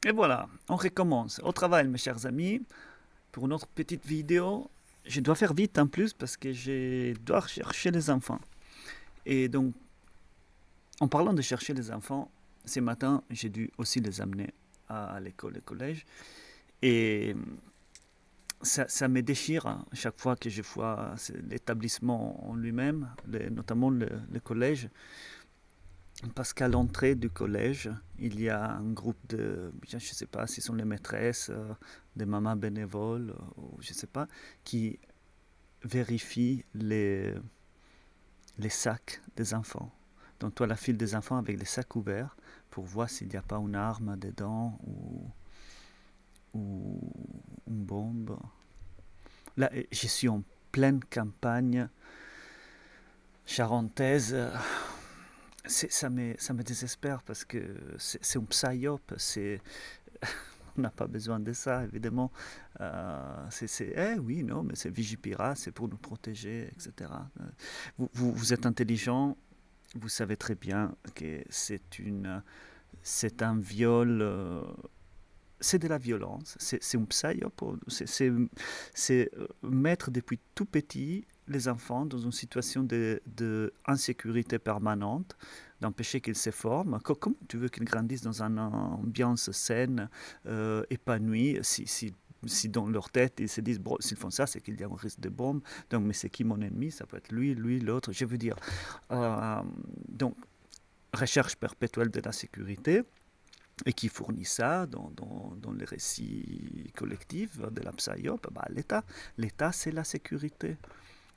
Et voilà, on recommence. Au travail, mes chers amis, pour une autre petite vidéo. Je dois faire vite en plus parce que je dois chercher les enfants. Et donc, en parlant de chercher les enfants, ce matin, j'ai dû aussi les amener à l'école et collège. Et ça me déchire hein, chaque fois que je vois l'établissement en lui-même, notamment le collège. Parce qu'à l'entrée du collège, il y a un groupe de, je ne sais pas si ce sont les maîtresses, des mamans bénévoles, ou je ne sais pas, qui vérifient les sacs des enfants. Donc, toi, la file des enfants avec les sacs ouverts pour voir s'il n'y a pas une arme dedans ou une bombe. Là, je suis en pleine campagne charentaise. Ça me désespère parce que c'est un psyop. On n'a pas besoin de ça, évidemment. Oui, non, mais c'est Vigipira, c'est pour nous protéger, etc. Vous êtes intelligent, vous savez très bien que c'est un viol, c'est de la violence, c'est un psyop, c'est mettre depuis tout petit les enfants dans une situation de insécurité permanente, d'empêcher qu'ils se forment. Comment tu veux qu'ils grandissent dans une ambiance saine, épanouie, si dans leur tête ils se disent bon, s'ils font ça, c'est qu'il y a un risque de bombe, donc mais c'est qui mon ennemi? Ça peut être lui, l'autre. Je veux dire, euh, donc recherche perpétuelle de la sécurité et qui fournit ça dans les récits collectifs de la PSYOP, bah, l'État. L'État, c'est la sécurité.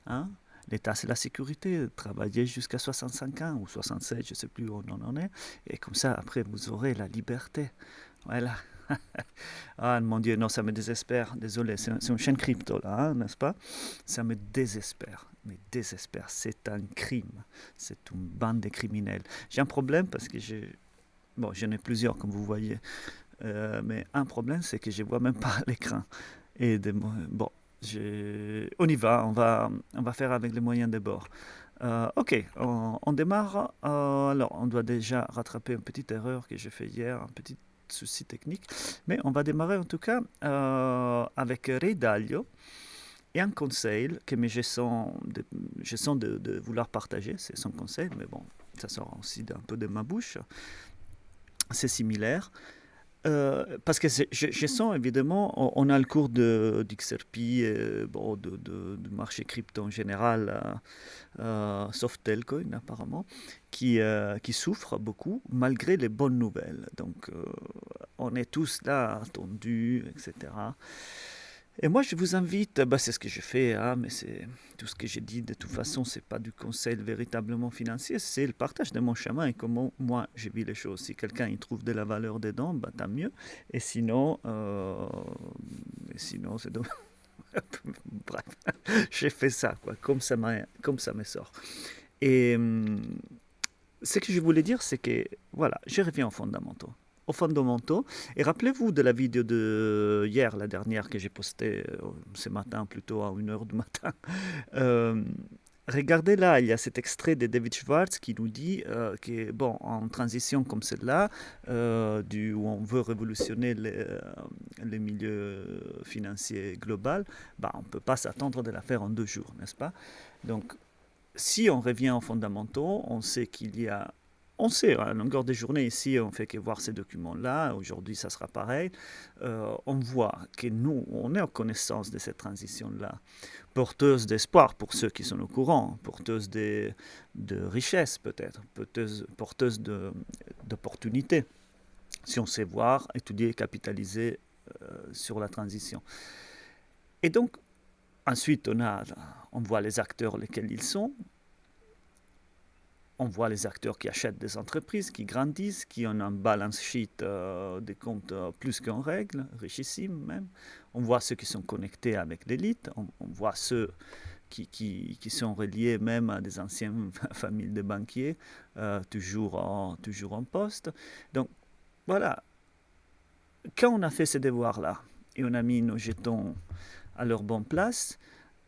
Hein. L'État, c'est la sécurité. Travailler jusqu'à 65 ans ou 67, je ne sais plus où on en est. Et comme ça, après, vous aurez la liberté. Voilà. Ah mon Dieu, non, ça me désespère. Désolé, c'est une chaîne crypto, là, hein, n'est-ce pas? Ça me désespère. Mais désespère. C'est un crime. C'est une bande de criminels. J'ai un problème parce que bon, j'en ai plusieurs, comme vous voyez. Mais un problème, c'est que je ne vois même pas l'écran. Bon, on y va, on va faire avec les moyens de bord. Ok, on démarre. Alors, on doit déjà rattraper une petite erreur que j'ai fait hier, un petit souci technique. Mais on va démarrer en tout cas avec Ray Dalio et un conseil que je sens de vouloir partager. C'est son conseil, mais bon, ça sort aussi un peu de ma bouche. C'est similaire. Parce que je sens évidemment, on a le cours d'XRP, bon, de marché crypto en général, sauf Telcoin apparemment, qui souffre beaucoup malgré les bonnes nouvelles. Donc on est tous là, attendus, etc. Et moi, je vous invite, bah, c'est ce que je fais, hein, mais c'est tout ce que j'ai dit. De toute façon, c'est pas du conseil véritablement financier, c'est le partage de mon chemin et comment moi je vis les choses. Si quelqu'un y trouve de la valeur dedans, bah, tant mieux. Et sinon, c'est dommage. Bref, j'ai fait ça, quoi, comme ça me sort. Et ce que je voulais dire, c'est que, voilà, je reviens aux fondamentaux. Aux fondamentaux. Et rappelez-vous de la vidéo de hier, la dernière que j'ai postée ce matin, plutôt à 1 heure du matin. Euh, Regardez là, il y a cet extrait de David Schwartz qui nous dit que, bon, en transition comme celle-là, où on veut révolutionner les milieux financiers global, bah, on ne peut pas s'attendre de la faire en 2 jours, n'est-ce pas? Donc, si on revient aux fondamentaux, on sait qu'il y a. On sait, à longueur des journées, ici, on fait que voir ces documents-là. Aujourd'hui, ça sera pareil. On voit que nous, on est en connaissance de cette transition-là, porteuse d'espoir pour ceux qui sont au courant, porteuse de richesse peut-être, porteuse d'opportunités, si on sait voir, étudier, capitaliser sur la transition. Et donc, ensuite, on voit les acteurs lesquels ils sont, on voit les acteurs qui achètent des entreprises, qui grandissent, qui ont un balance sheet des comptes plus qu'en règle, richissime même. On voit ceux qui sont connectés avec l'élite, on voit ceux qui sont reliés même à des anciennes familles de banquiers, toujours en poste. Donc voilà, quand on a fait ces devoirs-là et on a mis nos jetons à leur bonne place,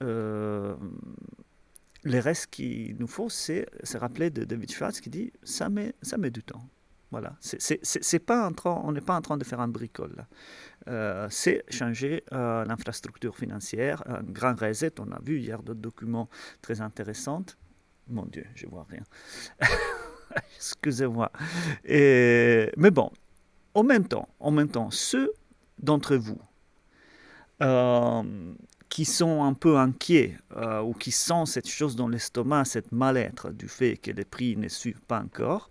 euh, le reste qu'il nous faut, c'est se rappeler de David Schwartz qui dit ça met du temps. Voilà, c'est pas on n'est pas en train de faire un bricole, là. C'est changer l'infrastructure financière, un grand reset. On a vu hier d'autres documents très intéressants. Mon Dieu, je vois rien. Excusez-moi. Mais bon, en même temps, ceux d'entre vous euh, qui sont un peu inquiets ou qui sentent cette chose dans l'estomac, cette mal-être du fait que les prix ne suivent pas encore,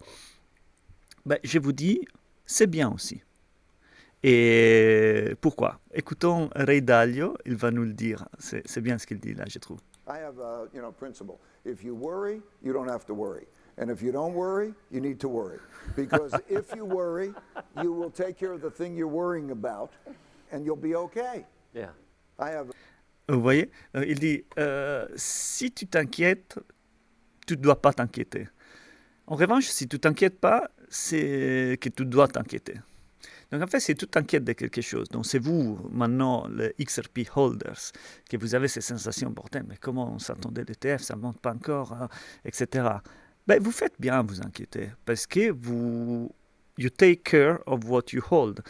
ben, je vous dis, c'est bien aussi. Et pourquoi? Écoutons Ray Dalio, il va nous le dire. C'est bien ce qu'il dit là, je trouve. I have a principle. If you worry, you don't have to worry. And if you don't worry, you need to worry. Because if you worry, you will take care of the thing you're worrying about and you'll be okay. Yeah. I have Vous voyez? Il dit, si tu t'inquiètes, tu ne dois pas t'inquiéter. En revanche, si tu t'inquiètes pas, c'est que tu dois t'inquiéter. Donc en fait, si tu t'inquiètes de quelque chose, donc c'est vous maintenant, les XRP holders, que vous avez ces sensations, bordel, mais comment on s'attendait l'ETF, ça ne monte pas encore, hein, etc. Ben, vous faites bien à vous inquiéter, parce que you take care of what you hold.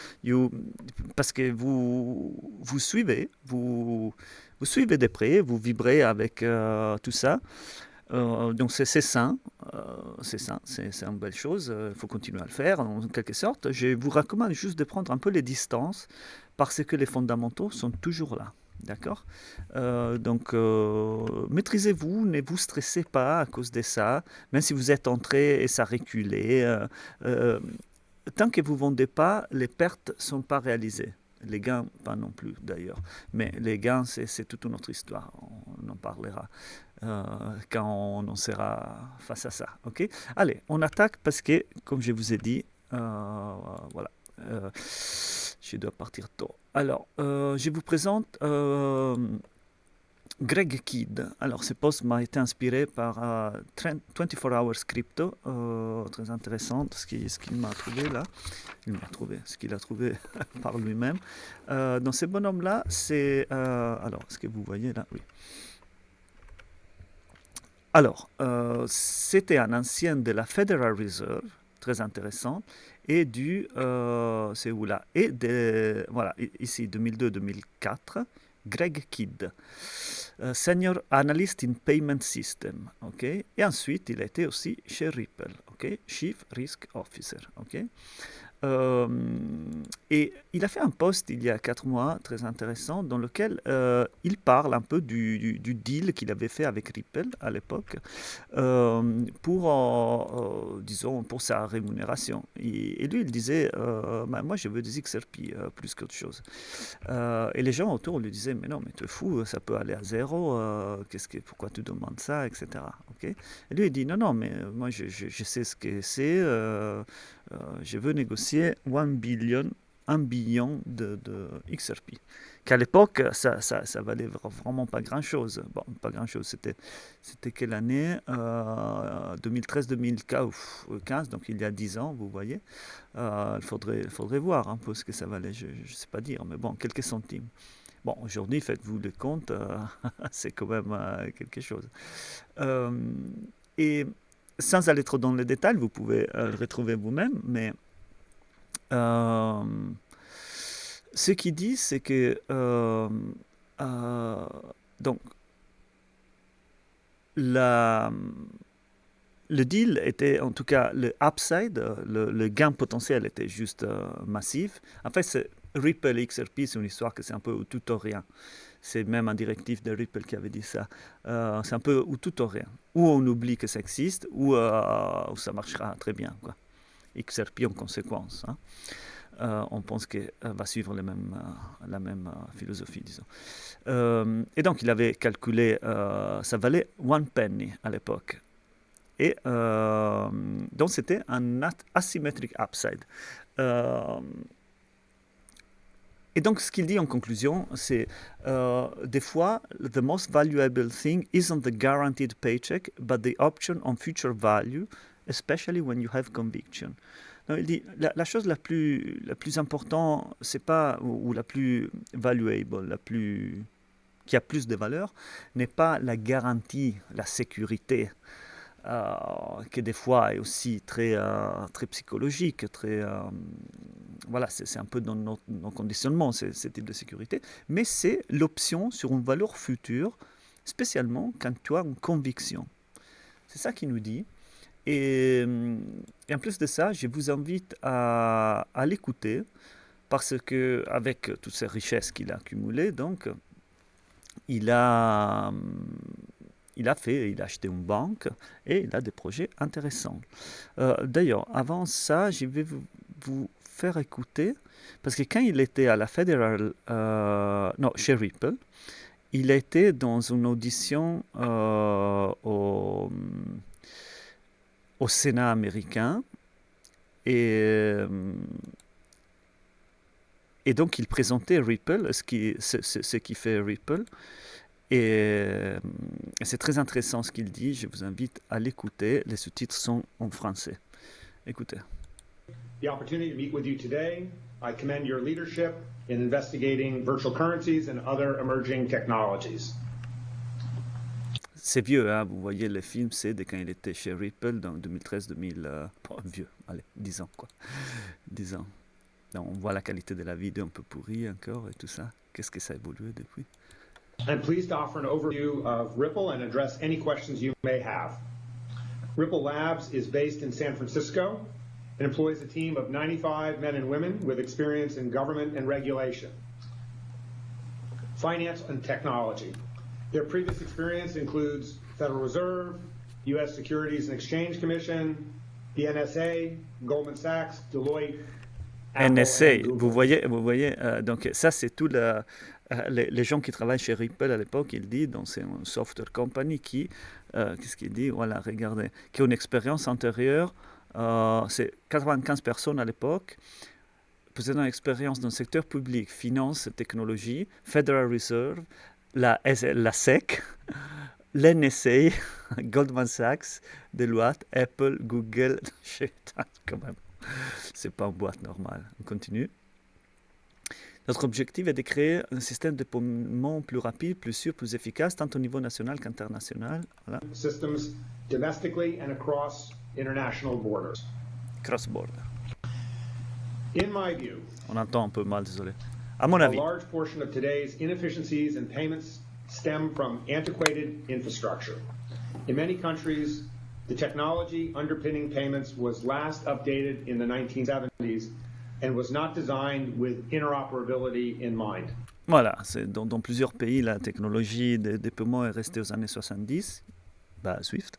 Parce que vous suivez, vous suivez de près, vous vibrez avec tout ça. Donc c'est sain, c'est une belle chose, il faut continuer à le faire en quelque sorte. Je vous recommande juste de prendre un peu les distances parce que les fondamentaux sont toujours là. D'accord. Donc maîtrisez-vous, ne vous stressez pas à cause de ça, même si vous êtes entré et ça reculait. Tant que vous ne vendez pas, les pertes ne sont pas réalisées. Les gains, pas non plus d'ailleurs. Mais les gains, c'est toute une autre histoire. On en parlera quand on en sera face à ça. Ok. Allez, on attaque parce que, comme je vous ai dit, voilà, je dois partir tôt. Alors, je vous présente Greg Kidd. Alors, ce post m'a été inspiré par 24 Hours Crypto, très intéressant, ce qu'il m'a trouvé là. Ce qu'il a trouvé par lui-même. Dans ce bonhomme-là, c'est... alors, est-ce que vous voyez là? Oui. Alors, c'était un ancien de la Federal Reserve, très intéressant, et c'est où là? Et voilà, ici, 2002-2004, Greg Kidd, Senior Analyst in Payment System, ok? Et ensuite, il a été aussi chez Ripple, ok? Chief Risk Officer, ok? Et il a fait un post il y a 4 mois très intéressant dans lequel il parle un peu du deal qu'il avait fait avec Ripple à l'époque disons, pour sa rémunération. Et lui, il disait, bah, moi je veux des XRP plus qu'autre chose. Et les gens autour lui disaient, mais non, mais tu es fou, ça peut aller à zéro, pourquoi tu demandes ça, etc. Okay. Et lui, il dit, non, non, mais moi je sais ce que c'est. Je veux négocier 1 billion de XRP. Qu'à l'époque, ça valait vraiment pas grand-chose. Bon, pas grand-chose, c'était quelle année 2013-2015, donc il y a 10 ans, vous voyez. Il faudrait voir un peu ce que ça valait, je ne sais pas dire, mais bon, quelques centimes. Bon, aujourd'hui, faites-vous le compte, c'est quand même quelque chose. Et sans aller trop dans les détails, vous pouvez le retrouver vous-même, mais ce qu'il dit, c'est que donc le deal était, en tout cas, le upside, le gain potentiel était juste massif. En fait, Ripple XRP, c'est une histoire que c'est un peu tout ou rien. C'est même un directif de Ripple qui avait dit ça. C'est un peu ou tout ou rien. Ou on oublie que ça existe, ou ça marchera très bien, quoi. XRP en conséquence. Hein. On pense qu'elle va suivre la même philosophie, disons. Et donc, il avait calculé, ça valait 1 penny à l'époque. Et donc, c'était un asymmetric upside. Et donc, ce qu'il dit en conclusion, c'est des fois, the most valuable thing isn't the guaranteed paycheck, but the option on future value, especially when you have conviction. Donc, il dit la chose la plus importante, c'est pas ou la plus valuable, qui a plus de valeur, n'est pas la garantie, la sécurité qui des fois est aussi très psychologique, voilà, c'est un peu dans nos conditionnements, ce type de sécurité, mais c'est l'option sur une valeur future, spécialement quand tu as une conviction. C'est ça qu'il nous dit. Et en plus de ça, je vous invite à l'écouter, parce que avec toutes ces richesses qu'il a accumulées, donc, il a, il a acheté une banque et il a des projets intéressants. D'ailleurs, avant ça, je vais vous faire écouter, parce que quand il était à la Federal, non, chez Ripple, il était dans une audition au Sénat américain et, et donc il présentait Ripple, ce qui fait Ripple. Et c'est très intéressant ce qu'il dit, je vous invite à l'écouter, les sous-titres sont en français. Écoutez. The opportunity to meet with you today. I commend your leadership in investigating virtual currencies and other emerging technologies. C'est vieux, hein, vous voyez le film, c'est de quand il était chez Ripple dans 2013-2000, vieux, allez, 10 ans quoi, 10 ans. Donc, on voit la qualité de la vidéo un peu pourrie encore et tout ça. Qu'est-ce que ça a évolué depuis? I'm pleased to offer an overview of Ripple and address any questions you may have. Ripple Labs is based in San Francisco and employs a team of 95 men and women with experience in government and regulation, finance and technology. Their previous experience includes Federal Reserve, U.S. Securities and Exchange Commission, the NSA, Goldman Sachs, Deloitte, NSA, vous voyez, donc ça c'est tout les gens qui travaillent chez Ripple à l'époque, il dit, donc c'est une software company qui, qu'est-ce qu'il dit, voilà, regardez, qui a une expérience antérieure, c'est 95 personnes à l'époque, possédant une expérience dans le secteur public, finance, technologie, Federal Reserve, la SEC, l'NSA, Goldman Sachs, Deloitte, Apple, Google, quand même. C'est pas une boîte normale. On continue. Notre objectif est de créer un système de paiement plus rapide, plus sûr, plus efficace, tant au niveau national qu'international. Voilà. Systems domestically and across international borders. Cross-border. In my view, on entend un peu mal, désolé. À mon avis. A large portion of today's inefficiencies in payments stem from antiquated infrastructure. In many countries, the technology underpinning payments was last updated in the 1970s and was not designed with interoperability in mind. Voilà, dans plusieurs pays, la technologie des paiements est restée aux années 70, Swift,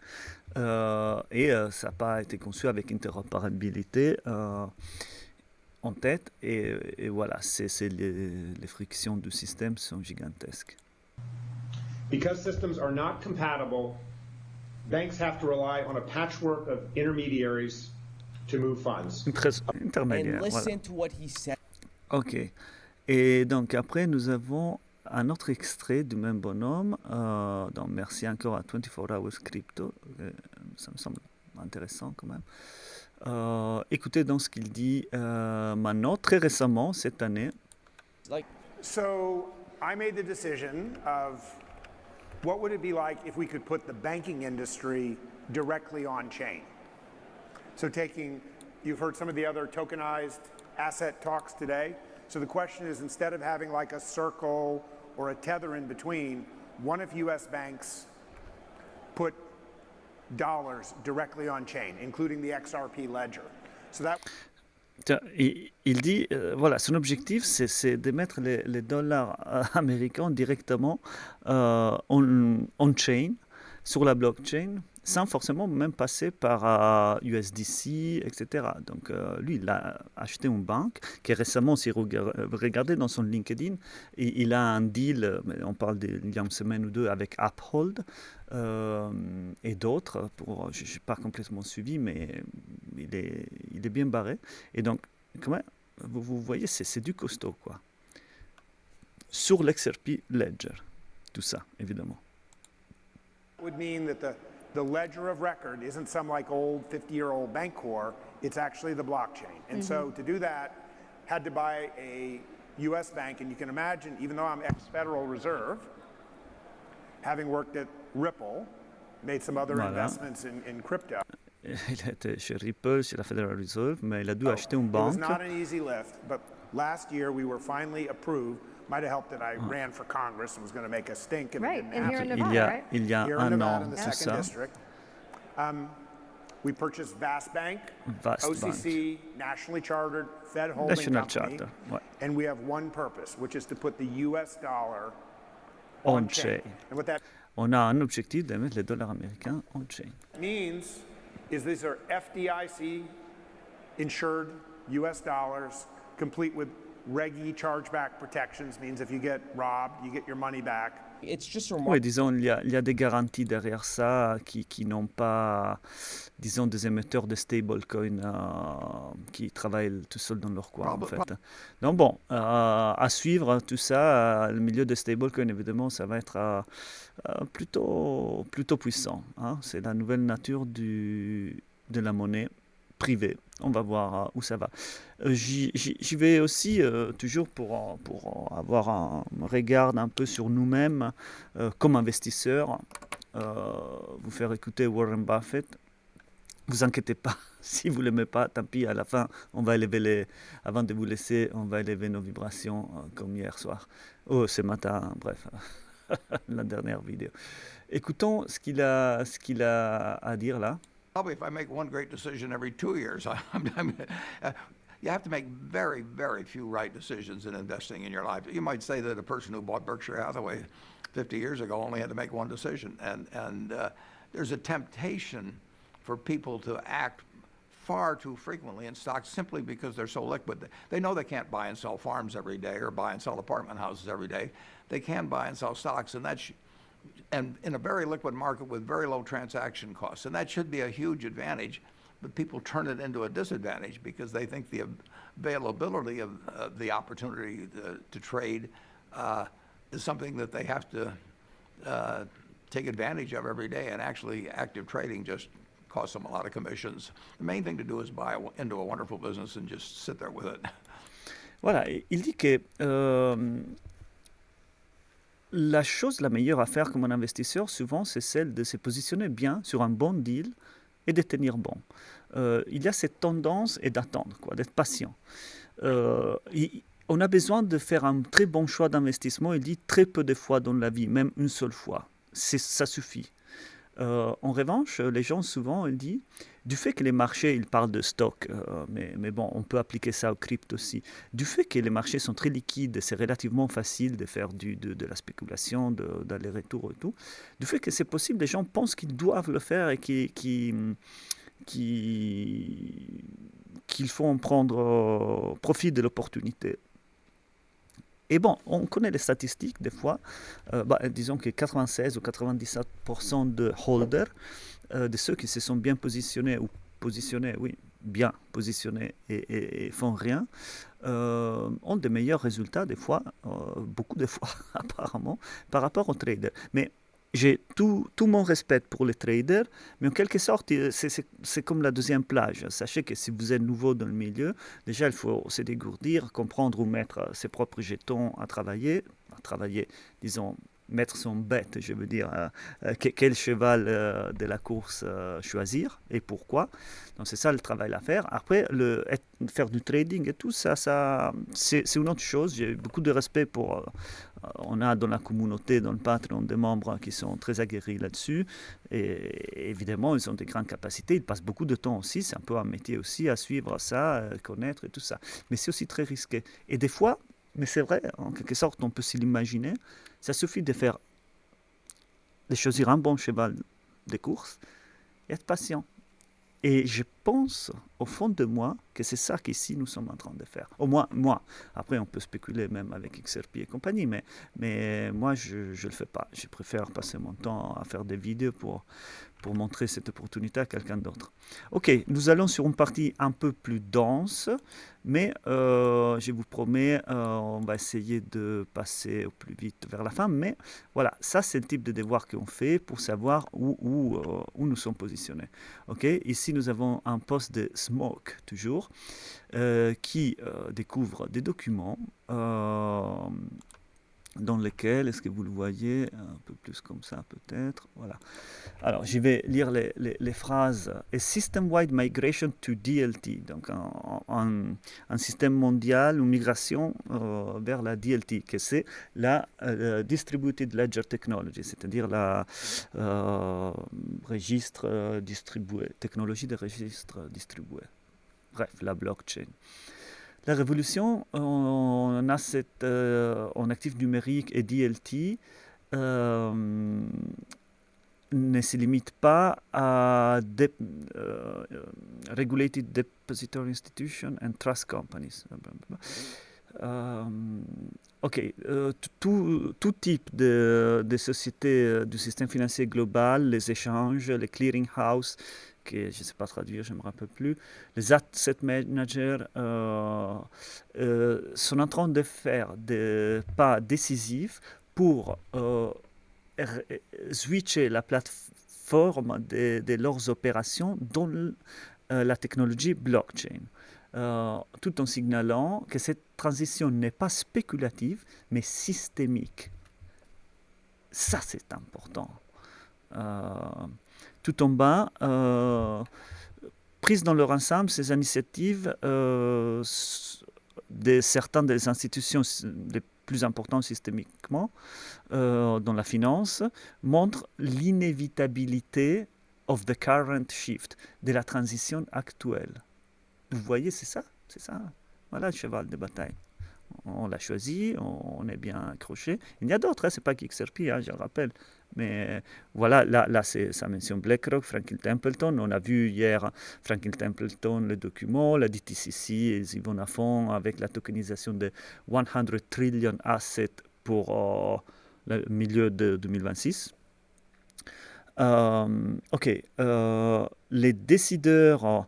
et ça n'a pas été conçu avec interopérabilité en tête, et voilà, les frictions du système sont gigantesques. Because systems are not compatible, banks have to rely on a patchwork of intermediaries to move funds. Intermédiaire, And listen voilà. to what he said. Ok. Et donc après, nous avons un autre extrait du même bonhomme. Donc merci encore à 24 Hours Crypto. Ça me semble intéressant quand même. Écoutez donc ce qu'il dit maintenant, très récemment, cette année. So I made the decision of what would it be like if we could put the banking industry directly on chain. So you've heard some of the other tokenized asset talks today. So the question is, instead of having like a Circle or a Tether in between, one of US banks put dollars directly on chain, including the XRP ledger. So that Il dit, voilà, son objectif, c'est de mettre les dollars américains directement on-chain, sur la blockchain, sans forcément même passer par USDC, etc. Donc, lui, il a acheté une banque qui récemment, si vous regardez dans son LinkedIn, il a un deal, on parle d'il y a une semaine ou deux, avec Uphold et d'autres. Je n'ai pas complètement suivi, mais il est bien barré. Et donc, comment, vous voyez, c'est du costaud, quoi. Sur l'XRP Ledger, tout ça, évidemment. would mean that the ledger of record isn't some like old 50-year-old bank core, it's actually the blockchain. And so to do that, had to buy a US bank, and you can imagine, even though I'm ex-Federal Reserve, having worked at Ripple, made some other Voilà. investments in crypto. Il était chez Ripple, chez la Federal Reserve, mais il a dû acheter une It was banque. not an easy lift, but last year we were finally approved. Might have helped that I ran for Congress and was going to make a stink and Right, it and didn't here in happen. Il y Nevada, a, right? il y a Here in un Nevada, an, in the tout second ça. district. We purchased Vast Bank, Vast OCC, nationally chartered, Fed holding National company, Charter, ouais. and we have one purpose, which is to put the U.S. dollar On on chain. chain. And what that On a un objectif de mettre les dollars américains on chain. means is these are FDIC insured U.S. dollars, complete with Reg E chargeback protections. Means if you get robbed, you get your money back. It's just Oui, remarkable. disons, il y a des garanties derrière ça qui n'ont pas, disons, des émetteurs de stablecoin qui travaillent tout seuls dans leur coin, en fait. Donc bon, à suivre tout ça, le milieu des stablecoins, évidemment, ça va être plutôt puissant, hein. C'est la nouvelle nature de la monnaie privée. On va voir où ça va. J'y vais aussi toujours pour avoir un regard un peu sur nous-mêmes comme investisseurs. Vous faire écouter Warren Buffett. Vous inquiétez pas, si vous ne l'aimez pas, tant pis, à la fin, on va élever avant de vous laisser, on va élever nos vibrations comme hier soir. Oh, ce matin, bref, la dernière vidéo. Écoutons ce qu'il a à dire là. Probably if I make one great decision every 2 years, you have to make very, very few right decisions in investing in your life. You might say that a person who bought Berkshire Hathaway 50 years ago only had to make one decision. And there's a temptation for people to act far too frequently in stocks simply because they're so liquid. They know they can't buy and sell farms every day or buy and sell apartment houses every day. They can buy and sell stocks, and in a very liquid market with very low transaction costs. And that should be a huge advantage, but people turn it into a disadvantage because they think the availability of the opportunity to trade is something that they have to take advantage of every day. And actually, active trading just costs them a lot of commissions. The main thing to do is buy into a wonderful business and just sit there with it. Voilà, il dit que la chose la meilleure à faire comme un investisseur, souvent, c'est celle de se positionner bien sur un bon deal et de tenir bon. Il y a cette tendance et d'attendre, d'être patient. On a besoin de faire un très bon choix d'investissement, il dit très peu de fois dans la vie, même une seule fois. Ça suffit. En revanche, les gens souvent, ils disent, du fait que les marchés, ils parlent de stock, mais bon, on peut appliquer ça au crypto aussi. Du fait que les marchés sont très liquides, c'est relativement facile de faire de la spéculation, d'aller-retour et tout. Du fait que c'est possible, les gens pensent qu'ils doivent le faire et qu'il faut en prendre profit de l'opportunité. Et bon, on connaît les statistiques des fois. Disons que 96 ou 97% de holders, de ceux qui se sont bien positionnés bien positionnés et font rien, ont de meilleurs résultats des fois, beaucoup de fois apparemment, par rapport aux traders. Mais j'ai tout mon respect pour les traders, mais en quelque sorte, c'est comme la deuxième plage. Sachez que si vous êtes nouveau dans le milieu, déjà, il faut se dégourdir, comprendre où mettre ses propres jetons à travailler, disons, mettre son bête, je veux dire, quel cheval de la course choisir et pourquoi. Donc c'est ça le travail à faire. Après, faire du trading et tout, ça c'est une autre chose. J'ai beaucoup de respect pour... on a dans la communauté, dans le Patreon, des membres qui sont très aguerris là-dessus. Et évidemment, ils ont des grandes capacités. Ils passent beaucoup de temps aussi. C'est un peu un métier aussi à suivre ça, connaître et tout ça. Mais c'est aussi très risqué. Et des fois, mais c'est vrai, en quelque sorte, on peut s'y l'imaginer, ça suffit de choisir un bon cheval de course et être patient. Et je pense, au fond de moi, que c'est ça qu'ici nous sommes en train de faire. Au moins, moi. Après, on peut spéculer même avec XRP et compagnie, mais moi, je ne le fais pas. Je préfère passer mon temps à faire des vidéos pour montrer cette opportunité à quelqu'un d'autre. Ok, nous allons sur une partie un peu plus dense, mais je vous promets, on va essayer de passer au plus vite vers la fin. Mais voilà, ça c'est le type de devoir qu'on fait pour savoir où nous sommes positionnés. Ok, ici nous avons un poste de Smoke, toujours, qui découvre des documents dans lequel, est-ce que vous le voyez un peu plus comme ça peut-être, voilà. Alors je vais lire les phrases. A system-wide migration to DLT, donc un système mondial, une migration vers la DLT, que c'est la Distributed Ledger Technology, c'est-à-dire la registre distribué, technologie de registre distribué. Bref, la blockchain. La révolution, on a en actif numérique et DLT, ne se limite pas à Regulated Depository Institutions and Trust Companies. Ok, tout type de sociétés du système financier global, les échanges, les clearing house, que je ne sais pas traduire, je ne me rappelle plus, les asset managers sont en train de faire des pas décisifs pour switcher la plateforme de leurs opérations dans la technologie blockchain. Tout en signalant que cette transition n'est pas spéculative, mais systémique. Ça, c'est important. Tout en bas, prises dans leur ensemble, ces initiatives de certaines des institutions les plus importantes systémiquement dans la finance montrent l'inévitabilité of the current shift, de la transition actuelle. Vous voyez, c'est ça. Voilà le cheval de bataille. On l'a choisi, on est bien accroché. Il y a d'autres, c'est pas qu'XRP, je le rappelle. Mais voilà, là ça mentionne BlackRock, Franklin Templeton. On a vu hier Franklin Templeton, le document, la DTCC, ils y vont à fond avec la tokenisation de 100 trillion assets pour le milieu de 2026. Les décideurs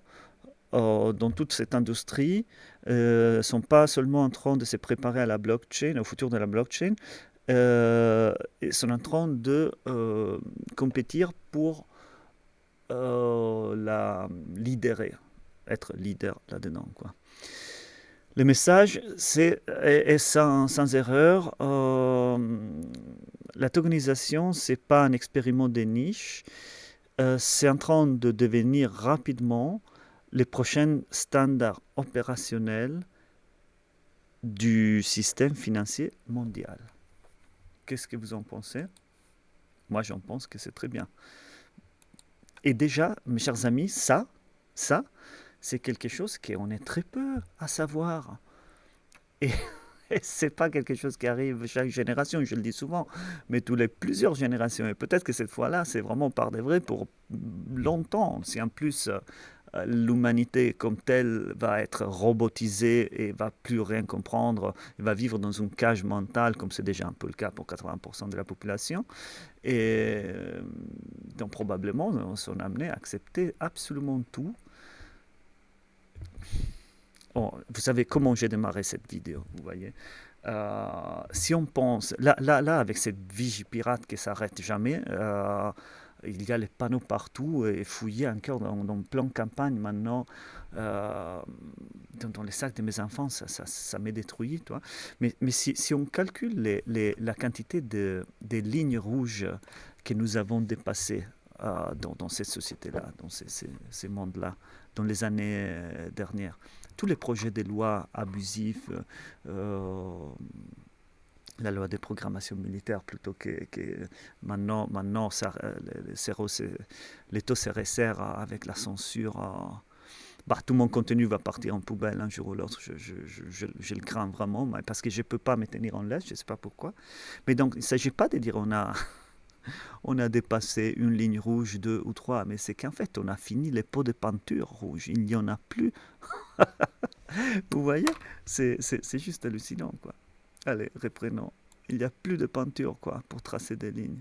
dans toute cette industrie ne sont pas seulement en train de se préparer à la blockchain, au futur de la blockchain, ils sont en train de compétir pour la leaderer, être leader là-dedans, quoi. Le message est sans erreur. La tokenisation, ce n'est pas un expériment de niche. C'est en train de devenir rapidement les prochains standards opérationnels du système financier mondial. Qu'est-ce que vous en pensez? Moi, j'en pense que c'est très bien. Et déjà, mes chers amis, ça, c'est quelque chose qu'on est très peu à savoir. Et c'est pas quelque chose qui arrive chaque génération, je le dis souvent, mais plusieurs générations. Et peut-être que cette fois-là, c'est vraiment par de vrai pour longtemps. Si en plus l'humanité comme telle va être robotisée et va plus rien comprendre, et va vivre dans une cage mentale, comme c'est déjà un peu le cas pour 80% de la population, et donc probablement on s'en amené à accepter absolument tout. Oh, vous savez comment j'ai démarré cette vidéo, vous voyez. Si on pense, là avec cette vigie pirate qui ne s'arrête jamais, il y a les panneaux partout et fouiller encore dans plein de campagnes maintenant, dans les sacs de mes enfants, ça m'est détruit. Toi. Mais si on calcule la quantité de lignes rouges que nous avons dépassées dans cette société-là, dans ces mondes-là, dans les années dernières, tous les projets de loi abusifs, la loi de programmation militaire plutôt que maintenant ça, les taux se resserrent avec la censure. Tout mon contenu va partir en poubelle un jour ou l'autre, je le crains vraiment, parce que je ne peux pas me tenir en laisse, je ne sais pas pourquoi. Mais donc, il ne s'agit pas de dire on a dépassé une ligne rouge, 2 ou 3, mais c'est qu'en fait, on a fini les pots de peinture rouges. Il n'y en a plus. Vous voyez, c'est juste hallucinant, quoi. Allez, reprenons. Il n'y a plus de peinture, quoi, pour tracer des lignes.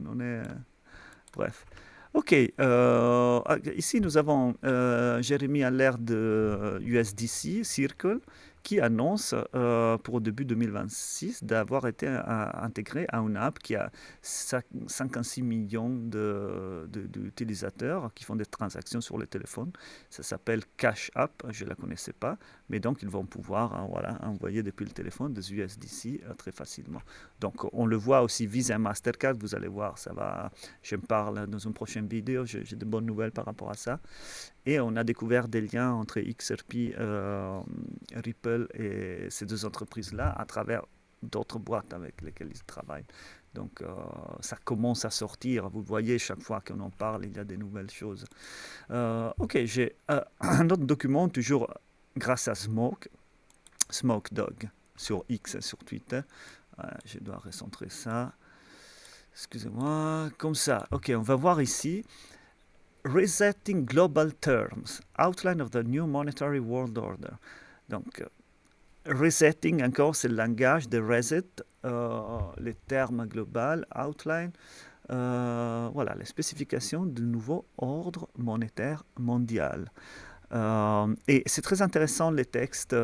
On est... bref. Ok, ici nous avons Jérémy à l'ère de USDC, Circle, qui annonce pour début 2026 d'avoir été intégré à une app qui a 56 millions d'utilisateurs qui font des transactions sur le téléphone. Ça s'appelle Cash App, je ne la connaissais pas, mais donc ils vont pouvoir voilà, envoyer depuis le téléphone des USDC très facilement. Donc on le voit aussi Visa et Mastercard, vous allez voir, ça va, je me parle dans une prochaine vidéo, j'ai de bonnes nouvelles par rapport à ça. Et on a découvert des liens entre XRP, Ripple et ces deux entreprises-là à travers d'autres boîtes avec lesquelles ils travaillent. Donc ça commence à sortir. Vous voyez, chaque fois qu'on en parle, il y a des nouvelles choses. Ok, j'ai un autre document, toujours grâce à Smoke Dog, sur X et sur Twitter. Je dois recentrer ça. Excusez-moi, comme ça. Ok, on va voir ici. Resetting Global Terms, Outline of the New Monetary World Order. Donc, resetting, encore, c'est le langage de reset, les termes globaux, outline, voilà, les spécifications du nouveau ordre monétaire mondial. Et c'est très intéressant, les textes.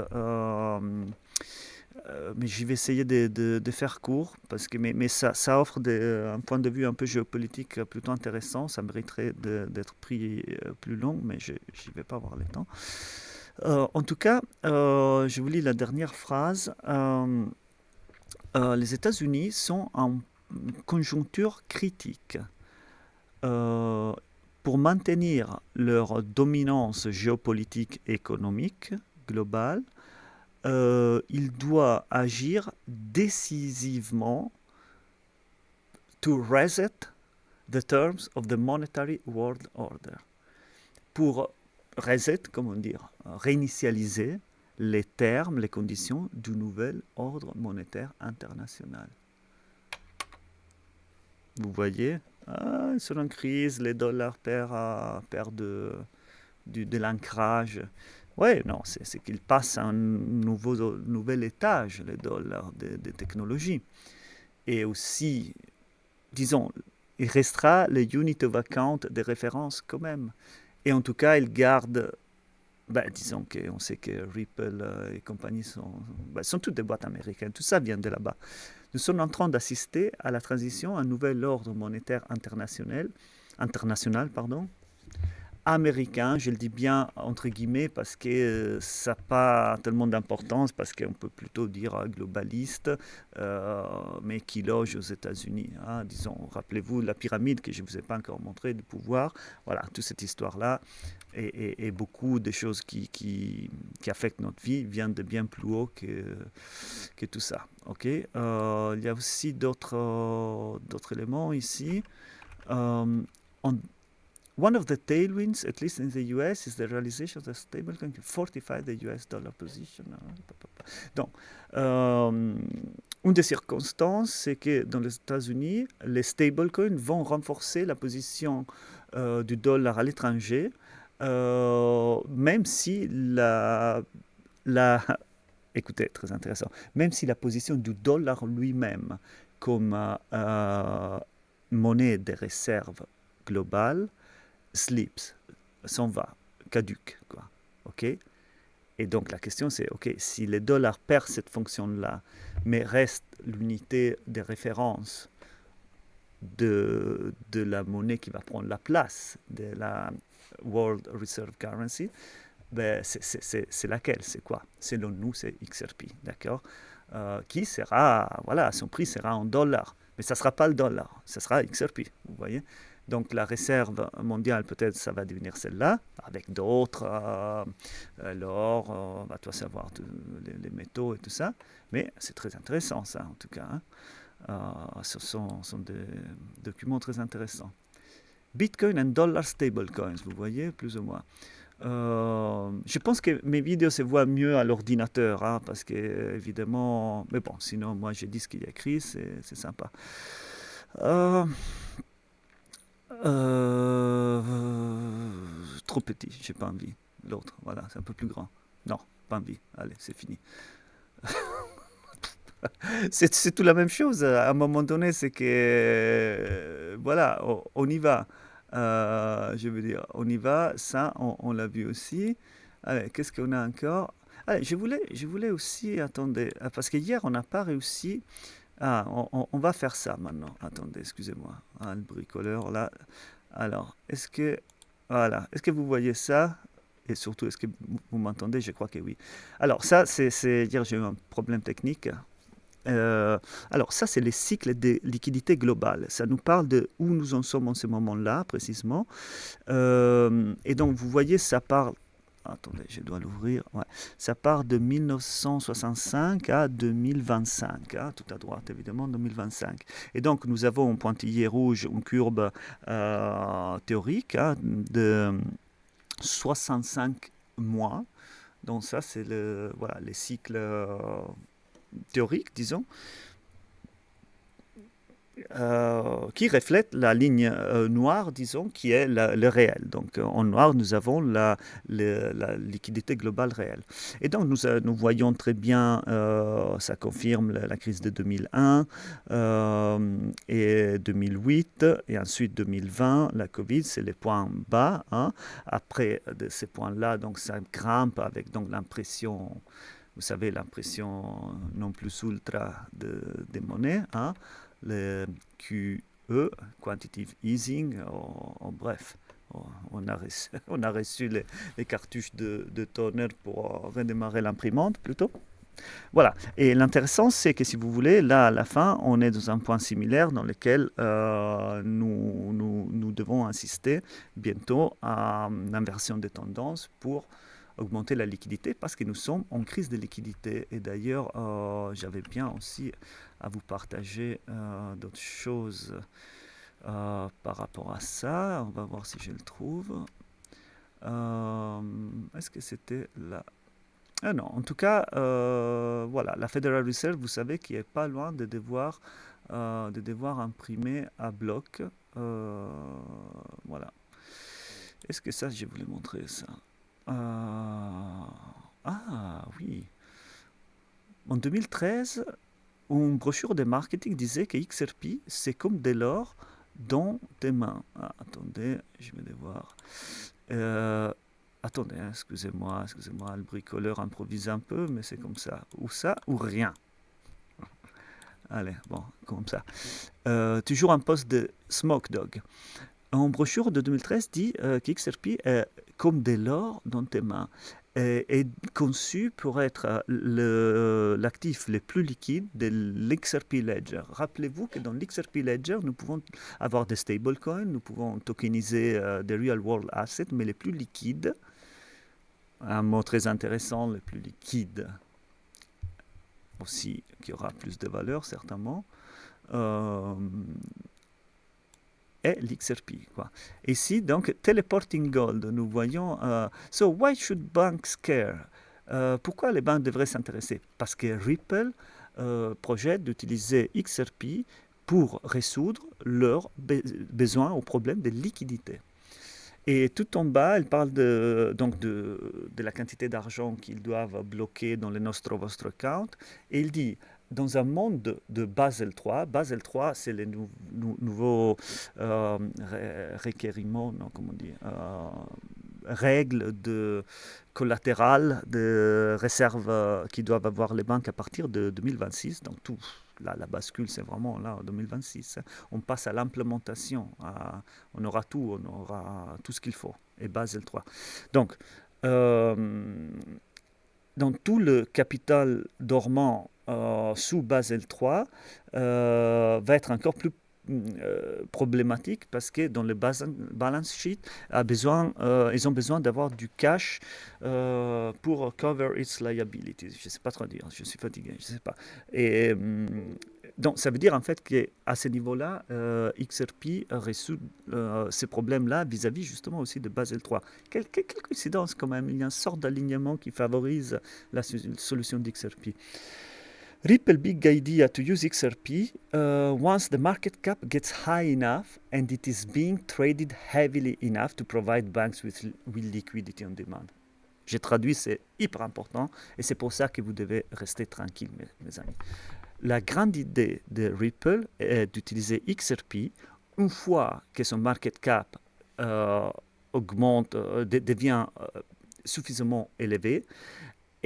Mais je vais essayer de faire court, parce que, mais ça offre un point de vue un peu géopolitique plutôt intéressant. Ça mériterait d'être pris plus long, mais je n'y vais pas avoir le temps. En tout cas, je vous lis la dernière phrase. Les États-Unis sont en conjoncture critique. Pour maintenir leur dominance géopolitique et économique globale, il doit agir décisivement to reset the terms of the monetary world order. Pour reset, comment dire, réinitialiser les termes, les conditions du nouvel ordre monétaire international. Vous voyez, sur une crise, les dollars perdent de l'ancrage. Oui, non, c'est qu'il passe à un nouvel étage, les dollars des technologies. Et aussi, disons, il restera le unit of account des références quand même. Et en tout cas, il garde, disons qu'on sait que Ripple et compagnie sont toutes des boîtes américaines. Tout ça vient de là-bas. Nous sommes en train d'assister à la transition à un nouvel ordre monétaire international, américain, je le dis bien entre guillemets parce que ça n'a pas tellement d'importance, parce qu'on peut plutôt dire globaliste, mais qui loge aux États-Unis. Hein, disons, rappelez-vous la pyramide que je ne vous ai pas encore montrée du pouvoir. Voilà, toute cette histoire-là et beaucoup de choses qui affectent notre vie viennent de bien plus haut que tout ça. Okay, il y a aussi d'autres éléments ici. One of the tailwinds, at least in the US, is the realization of the stablecoin can fortify the US dollar position. Donc, une des circonstances, c'est que dans les États-Unis, les stablecoins vont renforcer la position du dollar à l'étranger, même si écoutez, très intéressant, même si la position du dollar lui-même comme monnaie de réserve globale slips, s'en va, caduque, quoi. Ok. Et donc la question c'est, ok, si le dollar perd cette fonction-là, mais reste l'unité de référence de la monnaie qui va prendre la place de la World Reserve Currency, c'est laquelle? C'est quoi? Selon nous, c'est XRP, d'accord? Qui sera, voilà, son prix sera en dollars, mais ça ne sera pas le dollar, ça sera XRP, vous voyez? Donc la réserve mondiale, peut-être, ça va devenir celle-là, avec d'autres, l'or, on va tout savoir, les métaux et tout ça. Mais c'est très intéressant, ça, en tout cas. Hein. Ce sont des documents très intéressants. Bitcoin and dollar stablecoins, vous voyez, plus ou moins. Je pense que mes vidéos se voient mieux à l'ordinateur, hein, parce que, évidemment... Mais bon, sinon, moi, j'ai dit ce qu'il y a écrit, c'est sympa. Trop petit, j'ai pas envie. L'autre, voilà, c'est un peu plus grand. Non, pas envie. Allez, c'est fini. c'est tout la même chose. À un moment donné, c'est que voilà, on y va. Je veux dire, on y va. Ça, on l'a vu aussi. Allez, qu'est-ce qu'on a encore? Allez, je voulais aussi, attendez, parce que hier on n'a pas réussi. Ah, on va faire ça maintenant. Attendez, excusez-moi. Ah, le bricoleur là. Alors, voilà, est-ce que vous voyez ça? Et surtout, est-ce que vous m'entendez? Je crois que oui. Alors, ça, dire j'ai eu un problème technique. Alors, ça, c'est les cycles de liquidité globale. Ça nous parle de où nous en sommes en ce moment-là, précisément. Et donc, vous voyez, ça part. Attendez, je dois l'ouvrir. Ouais. Ça part de 1965 à 2025, hein, tout à droite évidemment, 2025. Et donc nous avons en pointillé rouge une courbe théorique hein, de 65 mois. Donc ça c'est voilà, les cycles théoriques, disons. Qui reflète la ligne noire, disons, qui est le réel. Donc en noir, nous avons la liquidité globale réelle. Et donc nous voyons très bien, ça confirme la crise de 2001 et 2008, et ensuite 2020, la Covid, c'est les points bas. Hein. Après de ces points-là, donc ça grimpe avec donc l'impression, vous savez, l'impression non plus ultra des monnaies. Hein. Le QE, Quantitative Easing, en bref, on a reçu les cartouches de toner pour redémarrer l'imprimante plutôt. Voilà, et l'intéressant c'est que si vous voulez, là à la fin, on est dans un point similaire dans lequel nous devons insister bientôt à une inversion des tendances pour augmenter la liquidité parce que nous sommes en crise de liquidité. Et d'ailleurs, j'avais bien aussi à vous partager d'autres choses par rapport à ça. On va voir si je le trouve. Est-ce que c'était là? Ah non, en tout cas, voilà, la Federal Reserve, vous savez, qui est pas loin de devoir imprimer à bloc. Voilà. Est-ce que ça, je voulais montrer ça? Ah oui. En 2013, une brochure de marketing disait que XRP, c'est comme de l'or dans tes mains. Ah, attendez, je vais devoir. Attendez, hein, excusez-moi, le bricoleur improvise un peu, mais c'est comme ça. Ou ça, ou rien. Allez, bon, comme ça. Toujours un poste de Smoke Dog. En brochure de 2013 dit qu'XRP est comme de l'or dans tes mains. Est conçu pour être l'actif le plus liquide de l'XRP Ledger. Rappelez-vous que dans l'XRP Ledger, nous pouvons avoir des stablecoins, nous pouvons tokeniser des real world assets, mais les plus liquides, un mot très intéressant, les plus liquides, aussi qui aura plus de valeur certainement, est l'XRP. Ici, donc, Teleporting Gold, nous voyons... so, why should banks care? Pourquoi les banques devraient s'intéresser? Parce que Ripple projette d'utiliser XRP pour résoudre leurs besoins aux problèmes de liquidité. Et tout en bas, elle parle donc de la quantité d'argent qu'ils doivent bloquer dans le nostro vostro account. Et il dit, dans un monde de Basel III, Basel III, c'est les nouveaux requériments, non, comment on dit, règles de collatérales, de réserves qui doivent avoir les banques à partir de 2026. Donc tout, là, la bascule, c'est vraiment là en 2026. On passe à l'implémentation. On aura tout ce qu'il faut. Et Basel III. Donc, dans tout le capital dormant sous Basel III va être encore plus problématique parce que dans le balance sheet ils ont besoin d'avoir du cash pour cover its liabilities. Je ne sais pas trop dire, je suis fatigué, je ne sais pas. Et donc ça veut dire en fait qu'à ce niveau-là, XRP résout ces problèmes-là vis-à-vis justement aussi de Basel III. Quelle coïncidence quand même, il y a une sorte d'alignement qui favorise la solution d'XRP. Ripple big idea to use XRP once the market cap gets high enough and it is being traded heavily enough to provide banks with liquidity on demand. J'ai traduit, c'est hyper important et c'est pour ça que vous devez rester tranquille, mes amis. La grande idée de Ripple est d'utiliser XRP une fois que son market cap augmente, devient suffisamment élevé.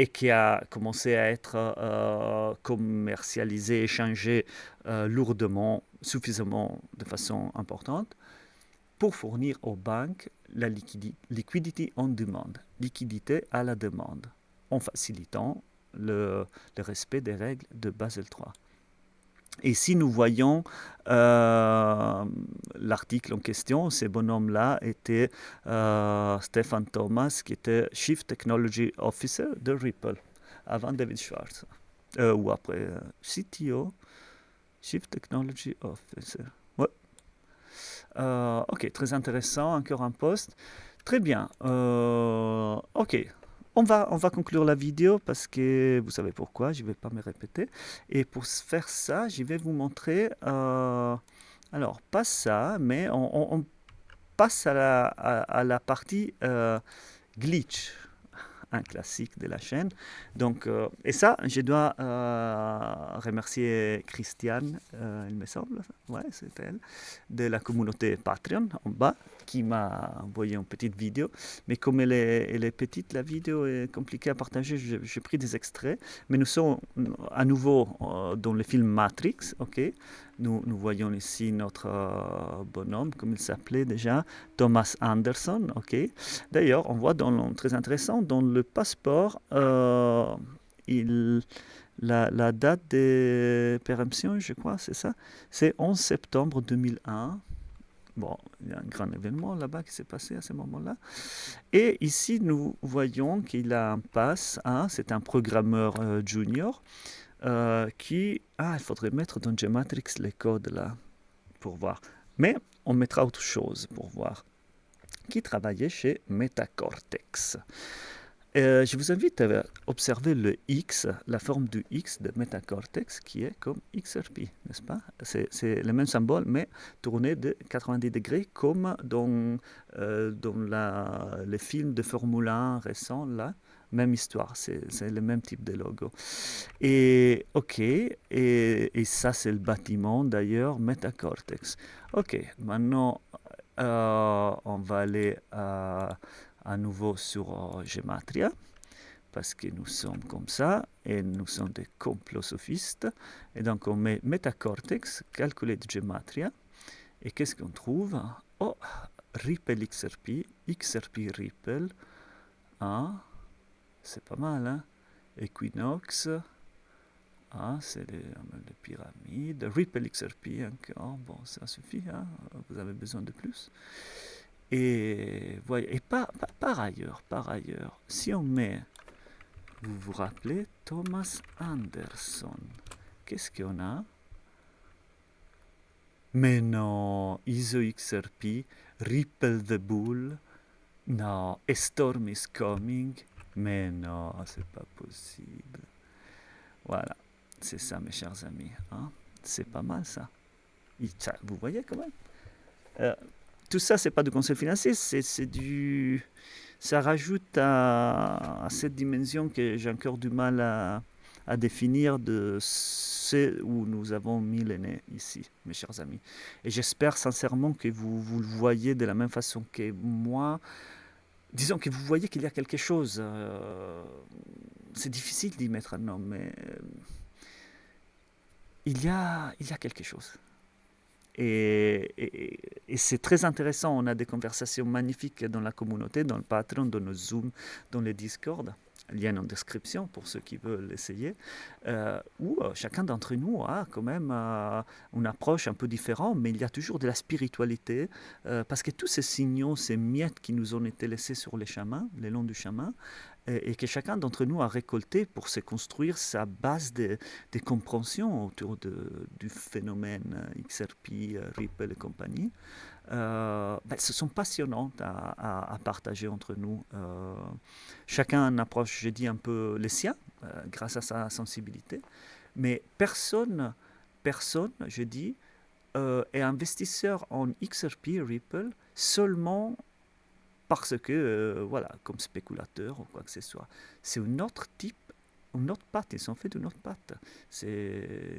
et qui a commencé à être commercialisé, échangé lourdement, suffisamment de façon importante, pour fournir aux banques la liquidity on demand, liquidité à la demande, en facilitant le respect des règles de Basel III. Et si nous voyons l'article en question, ces bonhommes-là étaient Stefan Thomas, qui était Chief Technology Officer de Ripple, avant David Schwartz, ou après CTO, Chief Technology Officer. Ouais. Ok, très intéressant, encore un poste. Très bien. Ok. On va conclure la vidéo parce que vous savez pourquoi, je ne vais pas me répéter. Et pour faire ça, je vais vous montrer, alors pas ça, mais on passe à la partie glitch, un classique de la chaîne. Donc, et ça, je dois remercier Christiane, il me semble, ouais, c'est elle, de la communauté Patreon en bas, qui m'a envoyé une petite vidéo. Mais comme elle est petite, la vidéo est compliquée à partager, j'ai pris des extraits. Mais nous sommes à nouveau dans le film Matrix, ok. Nous voyons ici notre bonhomme, comme il s'appelait déjà, Thomas Anderson, ok. D'ailleurs, on voit très intéressant, dans le passeport, la date de péremption, je crois, c'est ça, c'est 11 septembre 2001. Bon, il y a un grand événement là-bas qui s'est passé à ce moment-là. Et ici, nous voyons qu'il a un pass, hein, c'est un programmeur junior, qui... Ah, il faudrait mettre dans Gematrix les codes là, pour voir. Mais on mettra autre chose pour voir. Qui travaillait chez Metacortex. Je vous invite à observer le X, la forme du X de Metacortex, qui est comme XRP, n'est-ce pas? C'est le même symbole, mais tourné de 90 degrés, comme dans les films de Formule 1 récents, là. Même histoire, c'est le même type de logo. Et ok, et ça c'est le bâtiment d'ailleurs, Metacortex. Ok, maintenant on va aller à nouveau sur Gematria, parce que nous sommes comme ça, et nous sommes des complosophistes. Et donc on met Metacortex, calculer de Gematria, et qu'est-ce qu'on trouve? Oh, Ripple XRP, XRP Ripple, hein? C'est pas mal, hein? Equinox, ah, c'est les pyramides, Ripple XRP encore, bon, ça suffit, hein? Vous avez besoin de plus. Et, voyez, et par ailleurs, si on met, vous vous rappelez, Thomas Anderson, qu'est-ce qu'on a? Mais non, ISO-XRP, Ripple the Bull, non, A Storm is Coming, mais non, c'est pas possible. Voilà, c'est ça mes chers amis, hein? C'est pas mal ça. Vous voyez quand même, tout ça, c'est pas du conseil financier, c'est du... Ça rajoute à cette dimension que j'ai encore du mal à définir de ce où nous avons mis les nez ici, mes chers amis. Et j'espère sincèrement que vous le voyez de la même façon que moi. Disons que vous voyez qu'il y a quelque chose. C'est difficile d'y mettre un nom, mais il y a quelque chose. Et c'est très intéressant. On a des conversations magnifiques dans la communauté, dans le Patreon, dans nos Zooms, dans les Discord. Lien en description pour ceux qui veulent essayer. Où chacun d'entre nous a quand même une approche un peu différente, mais il y a toujours de la spiritualité. Parce que tous ces signaux, ces miettes qui nous ont été laissés sur les chemins, le long du chemin, et que chacun d'entre nous a récolté pour se construire sa base de compréhension autour du phénomène XRP, Ripple et compagnie, ce sont passionnantes à partager entre nous. Chacun a une approche, je dis un peu les siens, grâce à sa sensibilité, mais personne, je dis, est investisseur en XRP, Ripple, seulement parce que, voilà, comme spéculateur ou quoi que ce soit. C'est un autre type, une autre patte, ils sont faits d'une autre patte.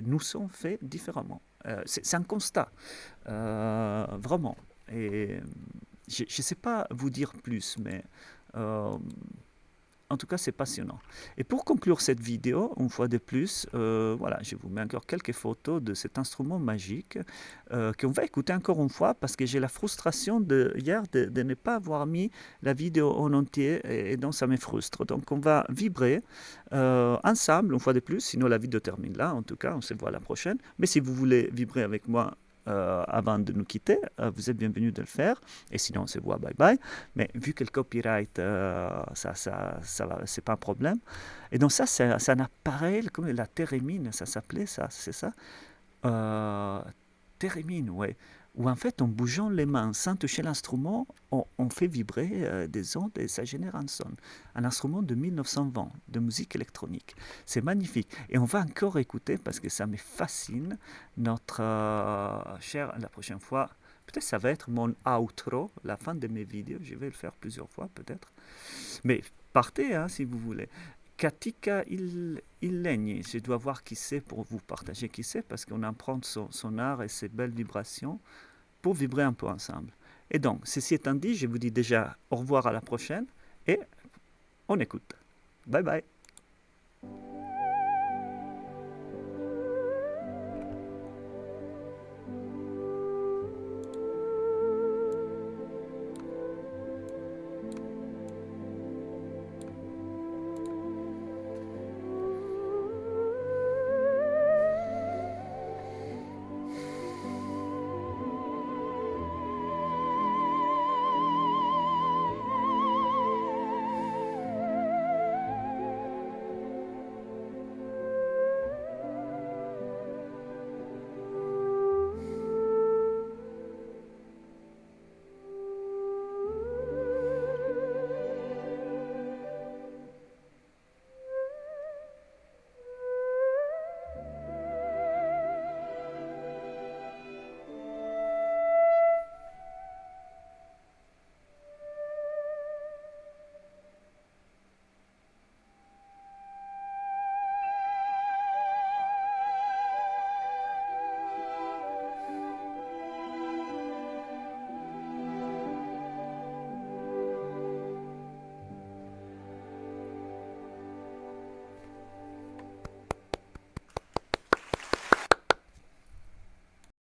Nous sommes faits différemment. C'est un constat, vraiment. Et je ne sais pas vous dire plus, mais en tout cas, c'est passionnant. Et pour conclure cette vidéo, une fois de plus, voilà, je vous mets encore quelques photos de cet instrument magique qu'on va écouter encore une fois parce que j'ai la frustration hier de ne pas avoir mis la vidéo en entier et donc ça me frustre. Donc on va vibrer ensemble une fois de plus, sinon la vidéo termine là. En tout cas, on se voit la prochaine. Mais si vous voulez vibrer avec moi, avant de nous quitter, vous êtes bienvenus de le faire. Et sinon, on se voit, bye bye. Mais vu que le copyright, c'est pas un problème. Et donc ça, c'est un appareil, comme la thérémine, ça s'appelait ça, c'est ça thérémine, ouais. Où en fait, en bougeant les mains sans toucher l'instrument, on fait vibrer des ondes et ça génère un son. Un instrument de 1920, de musique électronique. C'est magnifique. Et on va encore écouter, parce que ça me fascine, notre cher, la prochaine fois, peut-être ça va être mon outro, la fin de mes vidéos. Je vais le faire plusieurs fois, peut-être. Mais partez, hein, si vous voulez. Katika Illegni, je dois voir qui c'est pour vous partager qui c'est, parce qu'on emprunte son art et ses belles vibrations pour vibrer un peu ensemble. Et donc, ceci étant dit, je vous dis déjà au revoir à la prochaine et on écoute. Bye bye.